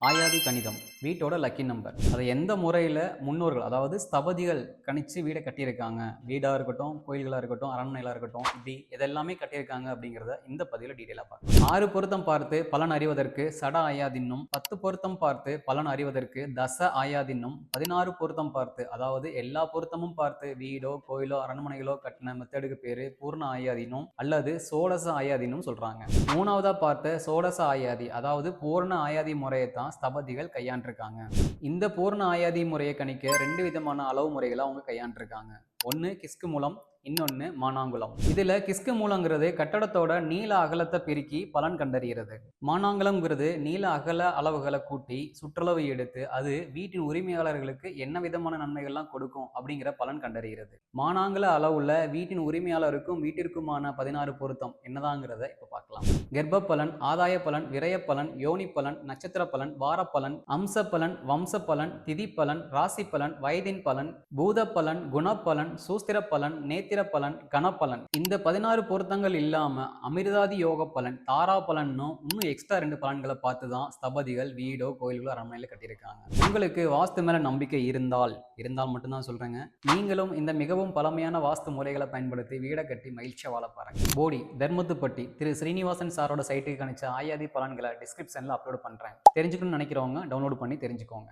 ஆயாதி கணிதம் வீட்டோட lucky number. அதை எந்த முறையில் முன்னோர்கள் அதாவது ஸ்தபதிகள் கணிச்சு வீடை கட்டியிருக்காங்க, வீடாக இருக்கட்டும், கோயில்களாக இருக்கட்டும், அரண்மனைகளாக இருக்கட்டும், இப்படி இதெல்லாமே கட்டியிருக்காங்க அப்படிங்கிறத இந்த பதிவில் டீட்டெயிலாக பார்க்கலாம். 6 பொருத்தம் பார்த்து பலன் அறிவதற்கு சட ஆயாதின்னும், 10 பொருத்தம் பார்த்து பலன் அறிவதற்கு தச ஆயாதின்னும், 16 பொருத்தம் பார்த்து அதாவது எல்லா பொருத்தமும் பார்த்து வீடோ கோயிலோ அரண்மனைகளோ கட்டின மெத்தடுக்கு பேரு பூர்ண ஆயாதினும் அல்லது சோடச ஆயாதினும் சொல்றாங்க. மூணாவதா பார்த்த சோடச ஆயாதி அதாவது பூர்ண ஆயாதி முறையை தான் ஸ்தபதிகள் கையாண்டிருக்காங்க. இந்த பூர்ண ஆயாதி முறையை கணிக்க 2 விதமான அளவு முறைகளை அவங்க கையாண்டிருக்காங்க. ஒன்று கிஸ்கு மூலம், இன்னொன்று மானாங்குளம். இதுல கிஸ்கு மூலங்கிறது கட்டடத்தோட நீள அகலத்தை பெருக்கி பலன் கண்டறிகிறது. மானாங்குளம்ங்கிறது நீள அகல அளவுகளை கூட்டி சுற்றளவு எடுத்து அது வீட்டின் உரிமையாளர்களுக்கு என்ன விதமான நன்மைகள்லாம் கொடுக்கும் அப்படிங்கிற பலன் கண்டறிகிறது. மானாங்குள அளவுள்ள வீட்டின் உரிமையாளருக்கும் வீட்டிற்குமான 16 பொருத்தம் என்னதாங்கிறத இப்ப பார்க்கலாம். கர்ப்ப பலன், ஆதாய பலன், விரய பலன், யோனி பலன், நட்சத்திர பலன், வார பலன், அம்ச பலன், வம்ச பலன், திதி பலன், ராசி பலன், வயதின் பலன், பூத பலன், குணப்பலன், சூஸ்திர பலன், நேத்திர பலன், கணப்பலன். இந்த 16 பொருத்தங்கள் இல்லாம அமிர்தாதி யோக பலன், தாரா பலன்னு இன்னும் எக்ஸ்ட்ரா 2 பலன்களை பார்த்து தான் ஸ்தபதிகள் வீடோ கோயில்களோ அரண்மனையில கட்டியிருக்காங்க. உங்களுக்கு வாஸ்து மேல நம்பிக்கை இருந்தால் மட்டும்தான் சொல்றேங்க, நீங்களும் இந்த மிகவும் பழமையான வாஸ்து முறைகளை பயன்படுத்தி வீடை கட்டி மகிழ்ச்சியா வாழ பாருங்க. போடி தர்மத்துப்பட்டி திரு ஸ்ரீனிவாசன் சாரோட சைட்டுக்கு கணிச்ச ஆயாதி பலன்களை டிஸ்கிரிப்ஷன்ல அப்லோட் பண்றேன். தெரிஞ்சுக்கணும்னு நினைக்கிறவங்க டவுன்லோட் பண்ணி தெரிஞ்சுக்கோங்க.